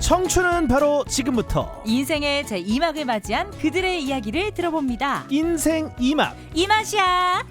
청춘은 바로 지금부터. 인생의 제2막을 맞이한 그들의 이야기를 들어봅니다. 인생 2막. 이 맛이야.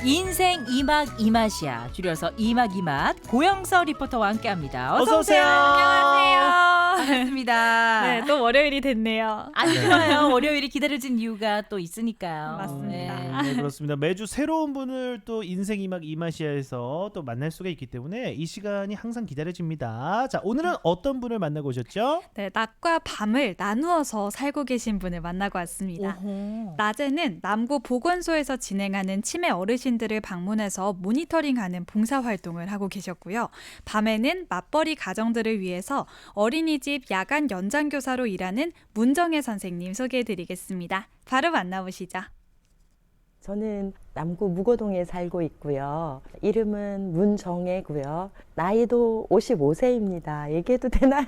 인생 2막 이 맛이야. 줄여서 2막 이 맛. 고영서 리포터와 함께합니다. 어서 오세요. 안녕하세요. 반갑습니다. 네, 또 월요일이 됐네요. 안 좋아요. 월요일이 기다려진 이유가 또 있으니까요. 맞습니다. 네, 그렇습니다. 매주 새로운 분을 또 인생 2막 이마시아에서 또 만날 수가 있기 때문에 이 시간이 항상 기다려집니다. 자, 오늘은 어떤 분을 만나고 오셨죠? 네, 낮과 밤을 나누어서 살고 계신 분을 만나고 왔습니다. 오호. 낮에는 남구 보건소에서 진행하는 치매 어르신들을 방문해서 모니터링하는 봉사활동을 하고 계셨고요. 밤에는 맞벌이 가정들을 위해서 어린이집 야간 연장교사로 일하는 문정혜 선생님 소개해드리겠습니다. 바로 만나보시죠. 저는 남구 무거동에 살고 있고요. 이름은 문정혜고요. 나이도 55세입니다. 얘기해도 되나요?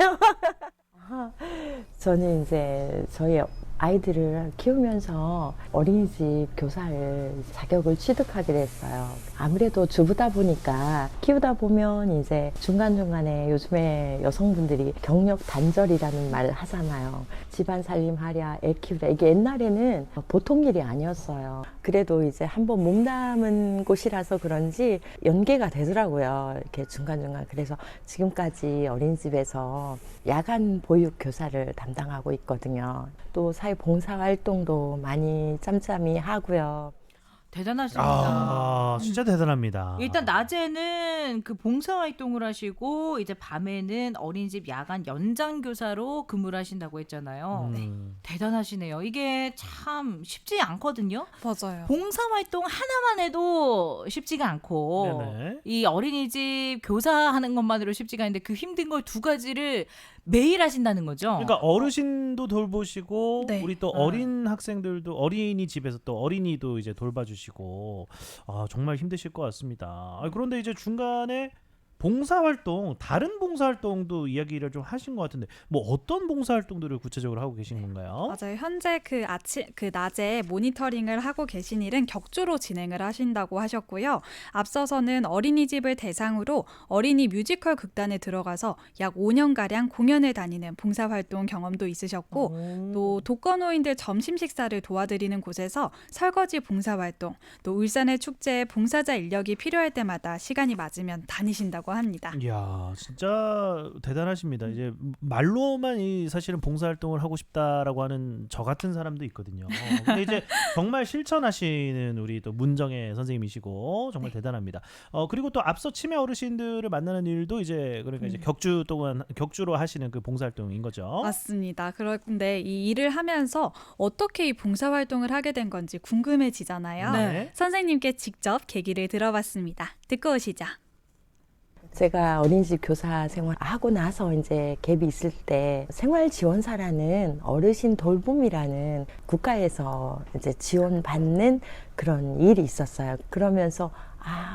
저는 이제 저희 아이들을 키우면서 어린이집 교사를 자격을 취득하게 됐어요. 아무래도 주부다 보니까 키우다 보면 이제 중간중간에 요즘에 여성분들이 경력 단절이라는 말 하잖아요. 집안 살림하랴, 애 키우랴. 이게 옛날에는 보통 일이 아니었어요. 그래도 이제 한번 몸담은 곳이라서 그런지 연계가 되더라고요. 이렇게 중간중간. 그래서 지금까지 어린이집에서 야간 보육 교사를 담당하고 있거든요. 또 사회봉사활동도 많이 짬짬이 하고요. 대단하십니다. 진짜 대단합니다. 일단 낮에는 그 봉사활동을 하시고 이제 밤에는 어린이집 야간 연장교사로 근무를 하신다고 했잖아요. 대단하시네요. 이게 참 쉽지 않거든요. 맞아요. 봉사활동 하나만 해도 쉽지가 않고 네네. 이 어린이집 교사하는 것만으로 쉽지가 않은데 그 힘든 걸 두 가지를 매일 하신다는 거죠. 그러니까 어르신도 돌보시고 네. 우리 또 어린 학생들도 어린이집에서 또 어린이도 이제 돌봐주시고 정말 힘드실 것 같습니다. 그런데 이제 중간에 봉사활동, 다른 봉사활동도 이야기를 좀 하신 것 같은데 뭐 어떤 봉사활동들을 구체적으로 하고 계신 건가요? 맞아요. 현재 그 낮에 모니터링을 하고 계신 일은 격주로 진행을 하신다고 하셨고요. 앞서서는 어린이집을 대상으로 어린이 뮤지컬 극단에 들어가서 약 5년가량 공연을 다니는 봉사활동 경험도 있으셨고 또 독거노인들 점심 식사를 도와드리는 곳에서 설거지 봉사활동, 또 울산의 축제에 봉사자 인력이 필요할 때마다 시간이 맞으면 다니신다고 합니다. 이야, 진짜 대단하십니다. 이제 말로만 사실은 봉사활동을 하고 싶다라고 하는 저 같은 사람도 있거든요. 근데 이제 정말 실천하시는 우리 또 문정혜 선생님이시고 정말 대단합니다. 그리고 또 앞서 치매 어르신들을 만나는 일도 이제 그러니까 이제 격주로 하시는 그 봉사활동인 거죠. 맞습니다. 그런데 이 일을 하면서 어떻게 이 봉사활동을 하게 된 건지 궁금해지잖아요. 네. 선생님께 직접 계기를 들어봤습니다. 듣고 오시죠. 제가 어린이집 교사 생활하고 나서 이제 갭이 있을 때 생활지원사라는 어르신 돌봄이라는 국가에서 이제 지원받는 그런 일이 있었어요. 그러면서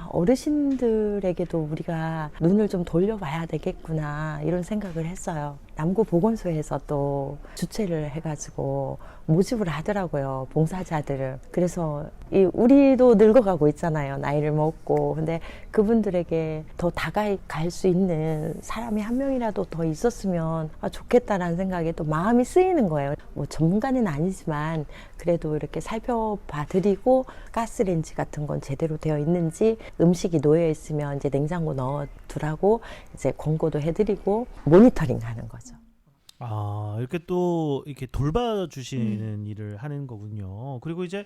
어르신들에게도 우리가 눈을 좀 돌려봐야 되겠구나 이런 생각을 했어요. 남구 보건소에서 또 주최를 해가지고 모집을 하더라고요, 봉사자들을. 그래서 우리도 늙어가고 있잖아요, 나이를 먹고. 근데 그분들에게 더 다가갈 수 있는 사람이 한 명이라도 더 있었으면 좋겠다라는 생각에 또 마음이 쓰이는 거예요. 뭐 전문가는 아니지만 그래도 이렇게 살펴봐 드리고 가스레인지 같은 건 제대로 되어 있는지, 음식이 놓여 있으면 이제 냉장고 넣어 두라고 이제 권고도 해드리고 모니터링 하는 거죠. 이렇게 또 이렇게 돌봐주시는 일을 하는 거군요. 그리고 이제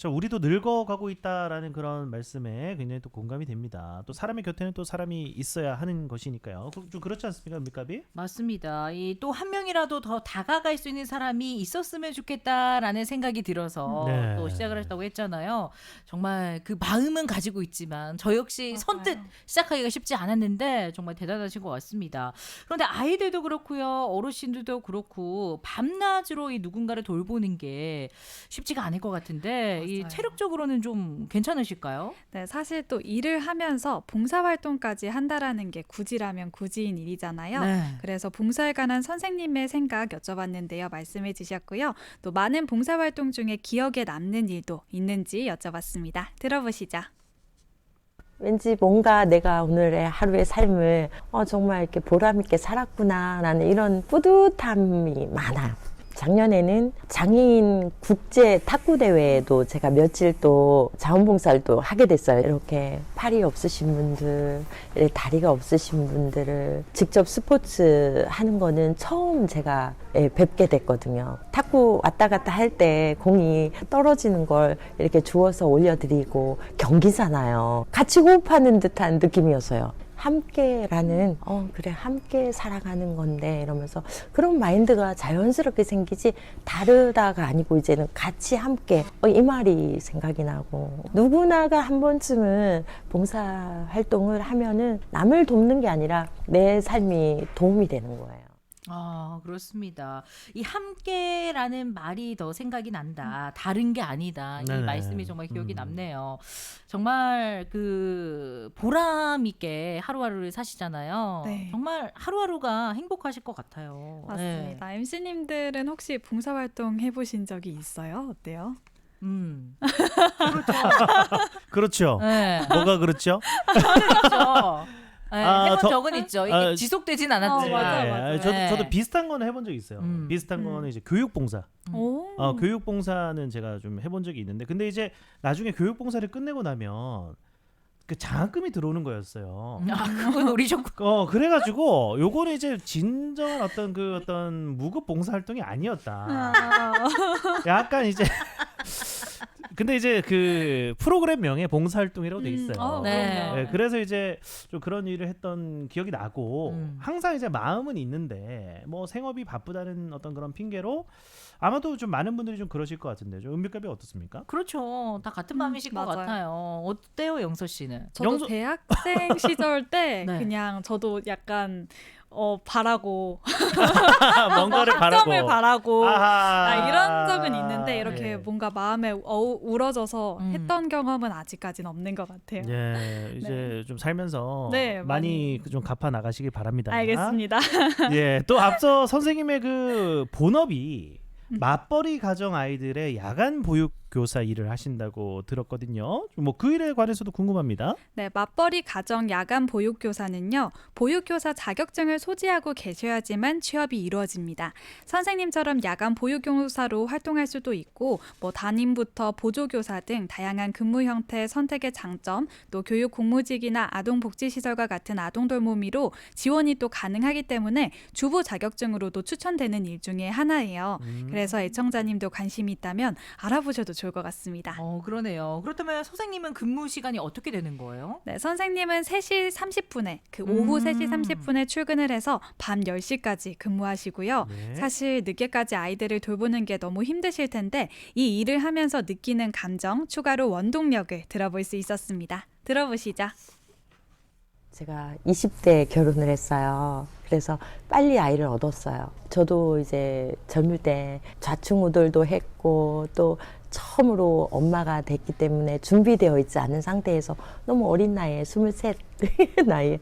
우리도 늙어가고 있다라는 그런 말씀에 굉장히 또 공감이 됩니다. 또 사람의 곁에는 또 사람이 있어야 하는 것이니까요. 좀 그렇지 않습니까, 밀가비? 맞습니다. 이 또 한 명이라도 더 다가갈 수 있는 사람이 있었으면 좋겠다라는 생각이 들어서 네. 또 시작을 했다고 했잖아요. 정말 그 마음은 가지고 있지만 저 역시 맞아요. 선뜻 시작하기가 쉽지 않았는데 정말 대단하신 것 같습니다. 그런데 아이들도 그렇고요, 어르신들도 그렇고 밤낮으로 이 누군가를 돌보는 게 쉽지가 않을 것 같은데 이 맞아요. 체력적으로는 좀 괜찮으실까요? 네, 사실 또 일을 하면서 봉사활동까지 한다라는 게 굳이라면 굳이인 일이잖아요. 네. 그래서 봉사에 관한 선생님의 생각 여쭤봤는데요. 말씀해 주셨고요. 또 많은 봉사활동 중에 기억에 남는 일도 있는지 여쭤봤습니다. 들어보시죠. 왠지 뭔가 내가 오늘의 하루의 삶을 정말 이렇게 보람 있게 살았구나라는 이런 뿌듯함이 많아요. 작년에는 장애인 국제 탁구 대회에도 제가 며칠 또 자원봉사를 또 하게 됐어요. 이렇게 팔이 없으신 분들, 이렇게 다리가 없으신 분들을 직접 스포츠 하는 거는 처음 제가 뵙게 됐거든요. 탁구 왔다 갔다 할 때 공이 떨어지는 걸 이렇게 주워서 올려드리고 경기잖아요. 같이 호흡하는 듯한 느낌이었어요. 함께라는 그래 함께 살아가는 건데 이러면서 그런 마인드가 자연스럽게 생기지 다르다가 아니고 이제는 같이 함께 이 말이 생각이 나고 누구나가 한 번쯤은 봉사활동을 하면은 남을 돕는 게 아니라 내 삶이 도움이 되는 거예요. 아, 그렇습니다. 이 함께라는 말이 더 생각이 난다. 다른 게 아니다. 이 네네. 말씀이 정말 기억이 남네요. 정말 그 보람 있게 하루하루를 사시잖아요. 네. 정말 하루하루가 행복하실 것 같아요. 맞습니다. MC님들은 혹시 봉사활동 해보신 적이 있어요? 어때요? 그렇죠. 네. 뭐가 그렇죠? 그렇죠. 네, 아, 해본 저- 적은 있죠. 이게 아, 지속되진 않았지만. 맞아요, 예, 맞아요. 저도 네. 비슷한 거는 해본 적이 있어요. 비슷한 거는 이제 교육봉사. 오. 교육봉사는 제가 좀 해본 적이 있는데, 근데 이제 나중에 교육봉사를 끝내고 나면 그 장학금이 들어오는 거였어요. 그건 노리셨고. 그래가지고 요거는 이제 진정한 어떤 무급 봉사활동이 아니었다. 약간 이제 근데 이제 그 프로그램명에 봉사활동이라고 돼 있어요. 네. 그럼요. 그래서 이제 좀 그런 일을 했던 기억이 나고 항상 이제 마음은 있는데 뭐 생업이 바쁘다는 어떤 그런 핑계로 아마도 좀 많은 분들이 좀 그러실 것 같은데 좀 은비값이 어떻습니까? 그렇죠. 다 같은 마음이실 것 맞아요. 같아요. 어때요, 영서 씨는? 저도 영서- 대학생 시절 때 네. 그냥 저도 약간 바라고 뭔가를 학점을 바라고. 바라고 아하. 이런 적은 있는데 이렇게 예. 뭔가 마음에 우러져서 했던 경험은 아직까지는 없는 것 같아요. 예, 이제 좀 살면서 네, 많이 좀 갚아 나가시길 바랍니다. 알겠습니다. 예, 또 앞서 선생님의 그 본업이 맞벌이 가정 아이들의 야간 보육 교사 일을 하신다고 들었거든요. 뭐 그 일에 관해서도 궁금합니다. 네, 맞벌이 가정 야간 보육교사는요, 보육교사 자격증을 소지하고 계셔야지만 취업이 이루어집니다. 선생님처럼 야간 보육교사로 활동할 수도 있고, 뭐 담임부터 보조교사 등 다양한 근무 형태 선택의 장점, 또 교육 공무직이나 아동복지시설과 같은 아동돌보미로 지원이 또 가능하기 때문에 주부 자격증으로도 추천되는 일 중에 하나예요. 그래서 애청자님도 관심이 있다면 알아보셔도 좋을 것 같습니다. 그러네요. 그렇다면 선생님은 근무 시간이 어떻게 되는 거예요? 네, 선생님은 3시 30분에 오후 3시 30분에 출근을 해서 밤 10시까지 근무하시고요. 네. 사실 늦게까지 아이들을 돌보는 게 너무 힘드실 텐데 이 일을 하면서 느끼는 감정, 추가로 원동력을 들어볼 수 있었습니다. 들어보시죠. 제가 20대에 결혼을 했어요. 그래서 빨리 아이를 얻었어요. 저도 이제 젊을 때 좌충우돌도 했고 또 처음으로 엄마가 됐기 때문에 준비되어 있지 않은 상태에서 너무 어린 나이에 23 나이에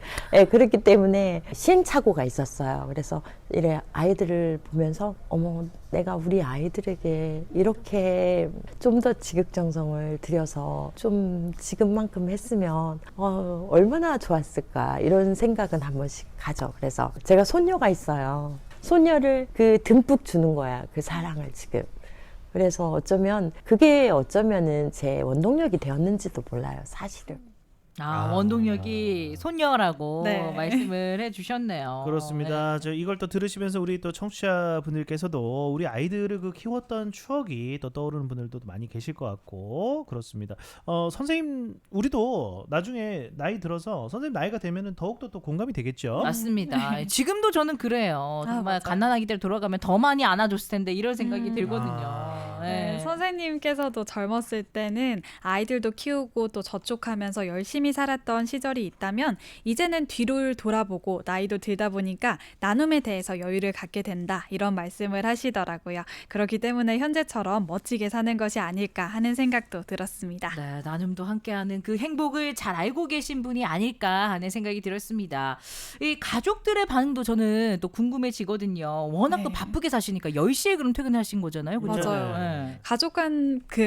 그렇기 때문에 시행착오가 있었어요. 그래서 이래 아이들을 보면서 어머 내가 우리 아이들에게 이렇게 좀 더 지극정성을 들여서 좀 지금만큼 했으면 얼마나 좋았을까 이런 생각은 한 번씩 가죠. 그래서 제가 손녀가 있어요. 손녀를 그 듬뿍 주는 거야. 그 사랑을 지금. 그래서 어쩌면은 제 원동력이 되었는지도 몰라요, 사실은. 원동력이 손녀라고 네. 말씀을 해주셨네요. 그렇습니다. 네. 저 이걸 또 들으시면서 우리 또 청취자분들께서도 우리 아이들을 그 키웠던 추억이 또 떠오르는 분들도 많이 계실 것 같고 그렇습니다. 선생님 우리도 나중에 나이 들어서 선생님 나이가 되면은 더욱더 또 공감이 되겠죠. 맞습니다. 지금도 저는 그래요. 정말 맞아요. 갓난아기들 돌아가면 더 많이 안아줬을 텐데 이런 생각이 들거든요. 네. 선생님께서도 젊었을 때는 아이들도 키우고 또 저축하면서 열심히 살았던 시절이 있다면 이제는 뒤를 돌아보고 나이도 들다 보니까 나눔에 대해서 여유를 갖게 된다 이런 말씀을 하시더라고요. 그렇기 때문에 현재처럼 멋지게 사는 것이 아닐까 하는 생각도 들었습니다. 네, 나눔도 함께하는 그 행복을 잘 알고 계신 분이 아닐까 하는 생각이 들었습니다. 이 가족들의 반응도 저는 또 궁금해지거든요. 워낙 또 네. 바쁘게 사시니까 10시에 그럼 퇴근하신 거잖아요. 그죠? 맞아요. 네.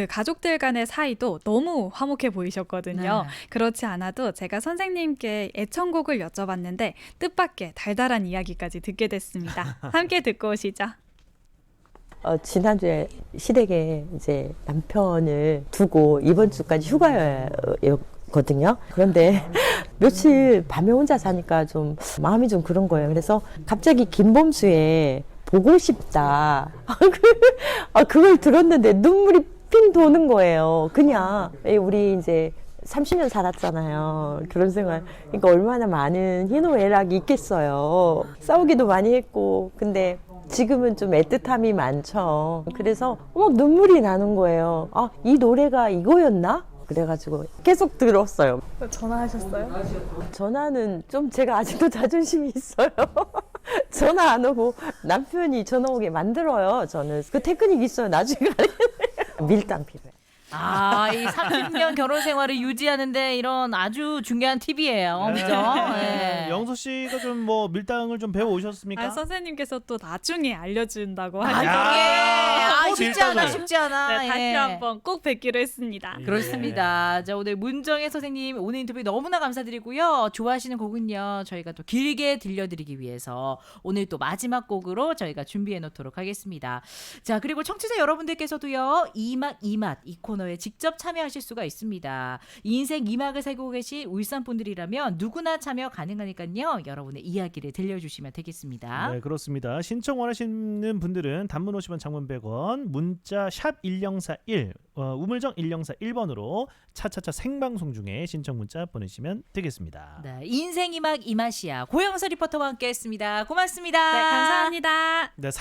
가족들 간의 사이도 너무 화목해 보이셨거든요. 네. 그렇지 않아도 제가 선생님께 애청곡을 여쭤봤는데 뜻밖의 달달한 이야기까지 듣게 됐습니다. 함께 듣고 오시죠. 지난주에 시댁에 이제 남편을 두고 이번 주까지 휴가였거든요. 그런데 며칠 밤에 혼자 사니까 좀 마음이 좀 그런 거예요. 그래서 갑자기 김범수의 보고 싶다. 그걸 들었는데 눈물이 핑 도는 거예요. 그냥 우리 이제 30년 살았잖아요. 그런 생활. 그러니까 얼마나 많은 희노애락이 있겠어요. 싸우기도 많이 했고. 근데 지금은 좀 애틋함이 많죠. 그래서 눈물이 나는 거예요. 이 노래가 이거였나? 그래가지고 계속 들었어요. 전화하셨어요? 전화는 좀 제가 아직도 자존심이 있어요. 전화 안 오고 남편이 전화 오게 만들어요. 저는 그 테크닉 있어요. 나중에 밀당 필요해. 이 30년 결혼 생활을 유지하는데 이런 아주 중요한 팁이에요. 그죠? 네. 영서 씨가 좀 뭐 밀당을 좀 배워 오셨습니까? 선생님께서 또 나중에 알려준다고 나중에 하니까 쉽지 않아, 쉽지 않아. 네, 다시 예. 한번 꼭 뵙기로 했습니다. 그렇습니다. 자, 오늘 문정혜 선생님 오늘 인터뷰 너무나 감사드리고요. 좋아하시는 곡은요. 저희가 또 길게 들려드리기 위해서 오늘 또 마지막 곡으로 저희가 준비해 놓도록 하겠습니다. 자, 그리고 청취자 여러분들께서도요. 이맛 이 코너에 직접 참여하실 수가 있습니다. 인생 2막을 살고 계신 울산 분들이라면 누구나 참여 가능하니까요. 여러분의 이야기를 들려주시면 되겠습니다. 네, 그렇습니다. 신청 원하시는 분들은 단문 50원, 장문 100원, 문자 샵 1041, 우물정 1041번으로 차차차 생방송 중에 신청 문자 보내시면 되겠습니다. 네, 인생 2막 이맛이야. 고영서 리포터와 함께했습니다. 고맙습니다. 네, 감사합니다. 네,